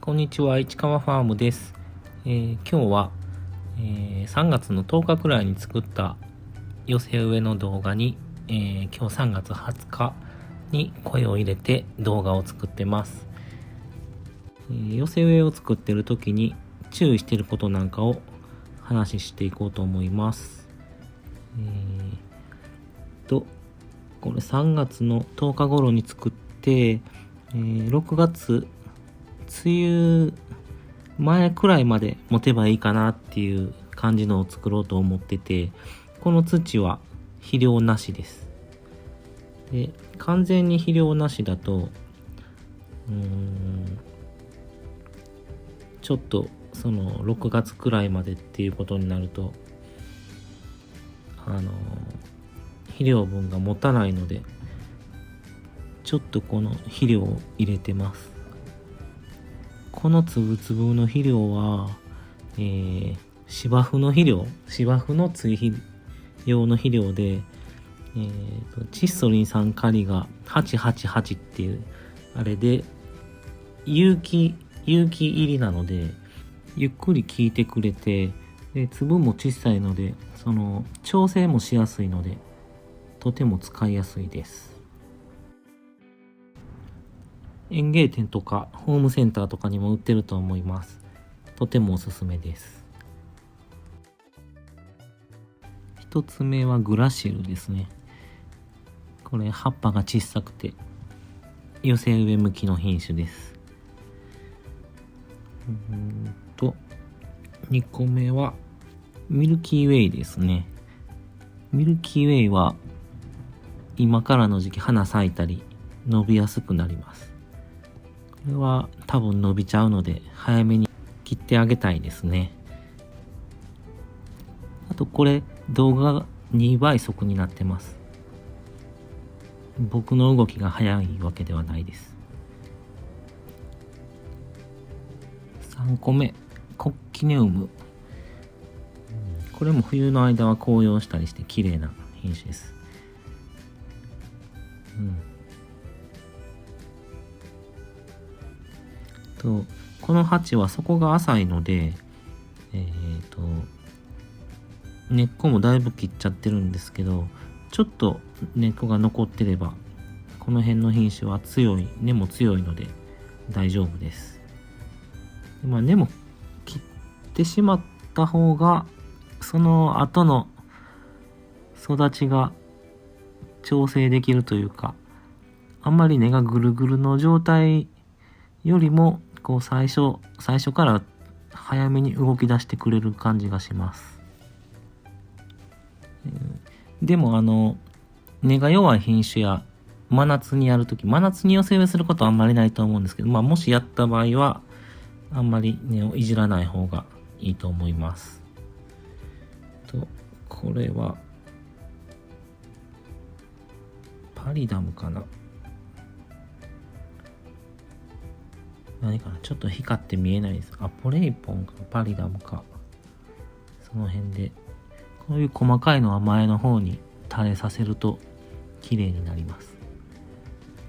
こんにちは、市川ファームです。今日は、3月の10日くらいに作った寄せ植えの動画に、今日3月20日に声を入れて動画を作ってます。寄せ植えを作ってる時に注意していることなんかを話していこうと思います。これ3月の10日頃に作って、6月梅雨前くらいまで持てばいいかなっていう感じのを作ろうと思ってて、この土は肥料なしです。で、完全に肥料なしだとちょっとその6月くらいまでっていうことになると肥料分が持たないので、ちょっとこの肥料を入れてます。このつぶつぶの肥料は、芝生の肥料、芝生の追肥用の肥料で、窒素リン酸カリが888っていうあれで有機入りなのでゆっくり効いてくれて、で粒も小さいのでその調整もしやすいのでとても使いやすいです。園芸店とかホームセンターとかにも売ってると思います。とてもおすすめです。一つ目はグラシルですね。これ葉っぱが小さくて寄せ植え向きの品種です。2個目はミルキーウェイですね。ミルキーウェイは今からの時期花咲いたり伸びやすくなります。これは多分伸びちゃうので早めに切ってあげたいですね。あとこれ動画が2倍速になってます。僕の動きが速いわけではないです。3個目コッキネウム。これも冬の間は紅葉したりして綺麗な品種です。この鉢は底が浅いので、根っこもだいぶ切っちゃってるんですけど、ちょっと根っこが残ってればこの辺の品種は根も強いので大丈夫です。根も切ってしまった方がその後の育ちが調整できるというか、あんまり根がぐるぐるの状態よりもこう最初から早めに動き出してくれる感じがします。でも根が弱い品種や真夏に寄せ植えすることはあんまりないと思うんですけど、もしやった場合はあんまり根をいじらない方がいいと思います。これはパリダムかな、何かな、ちょっと光って見えないです。ポレイポンかパリダムか、その辺でこういう細かいのは前の方に垂れさせると綺麗になります。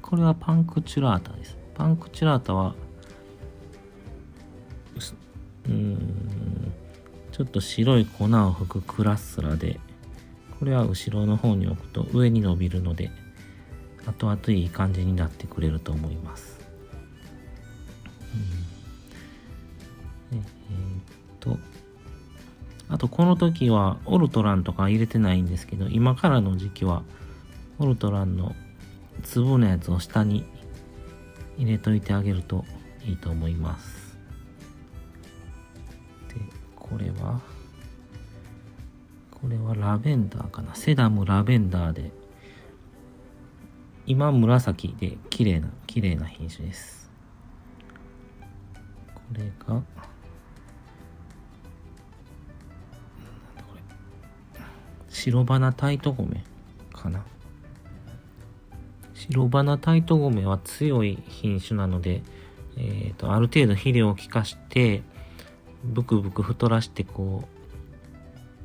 これはパンクチュラータです。パンクチュラータはちょっと白い粉を吹くクラッスラで、これは後ろの方に置くと上に伸びるので後々いい感じになってくれると思います。あとこの時はオルトランとか入れてないんですけど、今からの時期はオルトランの粒のやつを下に入れといてあげるといいと思います。で、これはラベンダーかな、セダムラベンダーで今紫で綺麗な品種です。これが白花タイトゴメかな。白花タイトゴメは強い品種なので、ある程度肥料を効かしてブクブク太らしてこ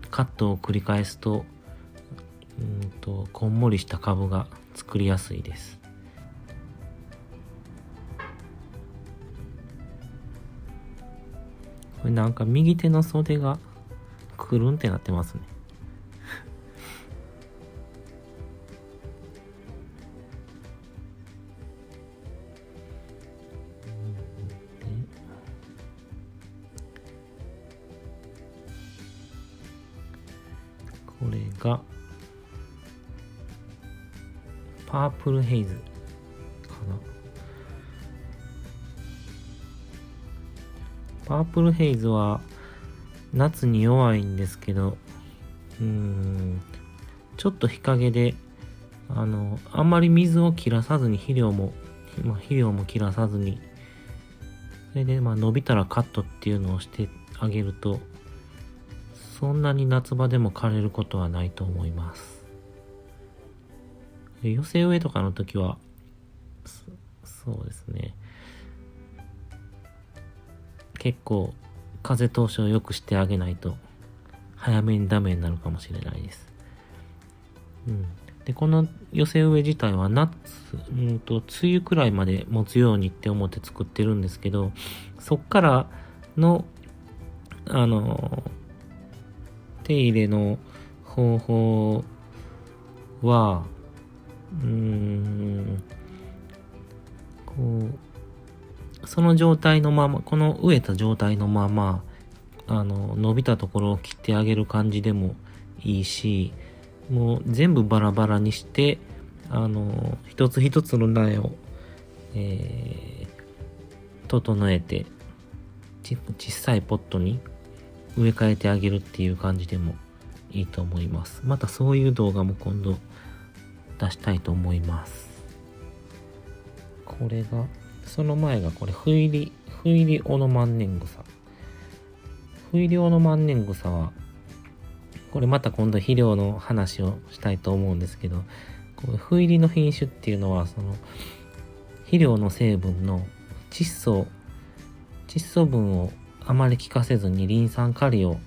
うカットを繰り返すとこんもりした株が作りやすいです。これなんか右手の袖がくるんってなってますね。これがパープルヘイズかな。パープルヘイズは夏に弱いんですけど、ちょっと日陰であんまり水を切らさずに肥料も切らさずに、それで伸びたらカットっていうのをしてあげると、そんなに夏場でも枯れることはないと思います。寄せ植えとかの時はそうですね、結構風通しを良くしてあげないと早めにダメになるかもしれないです。でこの寄せ植え自体は梅雨くらいまで持つようにって思って作ってるんですけど、そっからの手入れの方法はその状態のまま、この植えた状態のまま伸びたところを切ってあげる感じでもいいし、もう全部バラバラにして一つ一つの苗を、整えて小さいポットに植え替えてあげるっていう感じでもいいと思います。またそういう動画も今度出したいと思います。これがその前がこれふいりオノマンネングサ。ふいりオノマンネングサはこれまた今度肥料の話をしたいと思うんですけど、こうふいりの品種っていうのはその肥料の成分の窒素分をあまり効かせずにリン酸カリを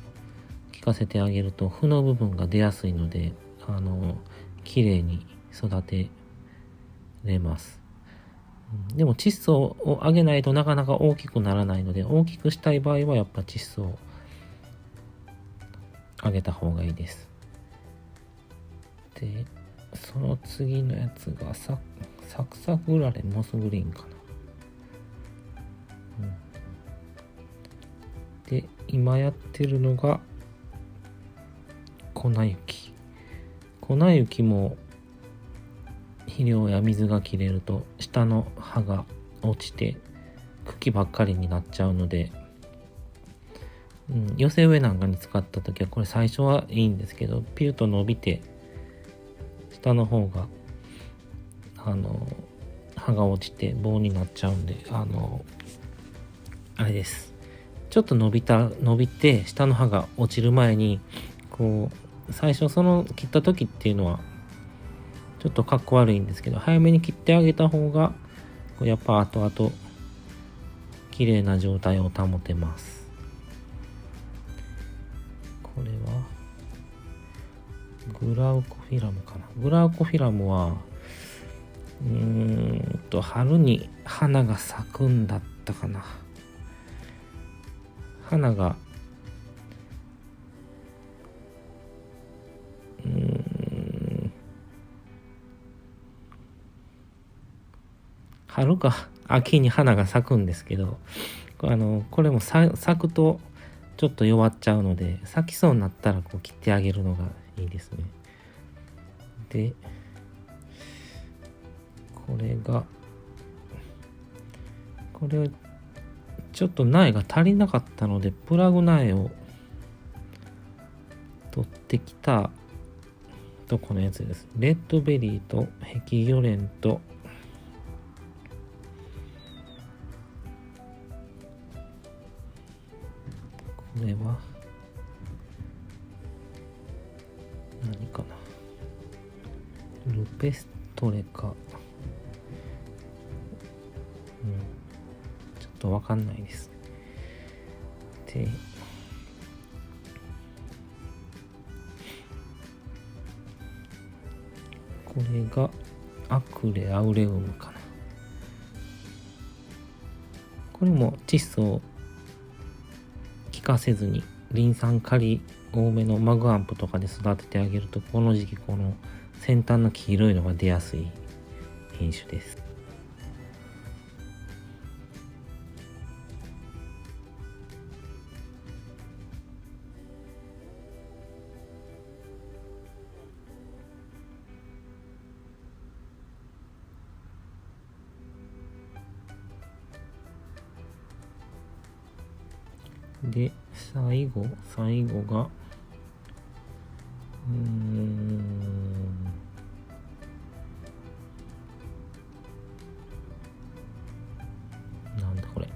効かせてあげると負の部分が出やすいので綺麗に育てれます。でも窒素を上げないとなかなか大きくならないので、大きくしたい場合はやっぱ窒素を上げた方がいいです。でその次のやつがサクサクラレモスグリーンかな。で今やってるのが粉雪も肥料や水が切れると下の葉が落ちて茎ばっかりになっちゃうので、寄せ植えなんかに使った時はこれ最初はいいんですけど、ピューと伸びて下の方が葉が落ちて棒になっちゃうんで、あれです、ちょっと伸びて下の葉が落ちる前にこう最初その切った時っていうのはちょっとかっこ悪いんですけど、早めに切ってあげた方がやっぱ後々綺麗な状態を保てます。これはグラウコフィラムかな。グラウコフィラムは春に花が咲くんだったかな。花が春か秋に花が咲くんですけど、これも咲くとちょっと弱っちゃうので、咲きそうになったらこう切ってあげるのがいいですね。でこれちょっと苗が足りなかったのでプラグ苗を取ってきたとこのやつです。レッドベリーとヘキギョレンとこれは何かな、ルペストレかちょっとわかんないです。でこれがアクレアウレウムかな。これも窒素を気化せずにリン酸カリ多めのマグアンプとかで育ててあげると、この時期この先端の黄色いのが出やすい品種です。で、最後がなんだこれ。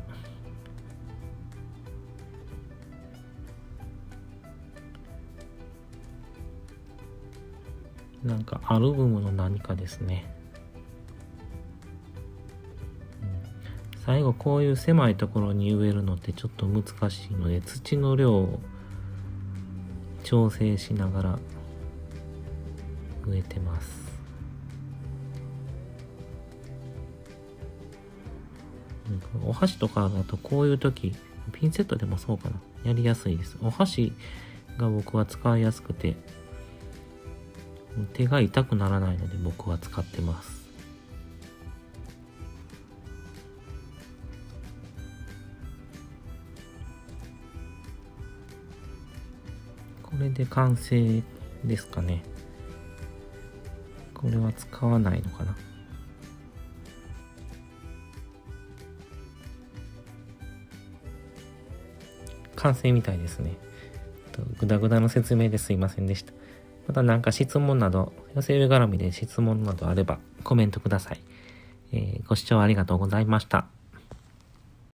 なんかアルバムの何かですね。最後こういう狭いところに植えるのってちょっと難しいので、土の量を調整しながら植えてます。お箸とかだとこういう時、ピンセットでもそうかな、やりやすいです。お箸が僕は使いやすくて、手が痛くならないので僕は使ってます。これで完成ですかね。これは使わないのかな。完成みたいですね。ぐだぐだの説明ですいませんでした。また何か質問など、寄せ植え絡みで質問などあればコメントください。ご視聴ありがとうございました。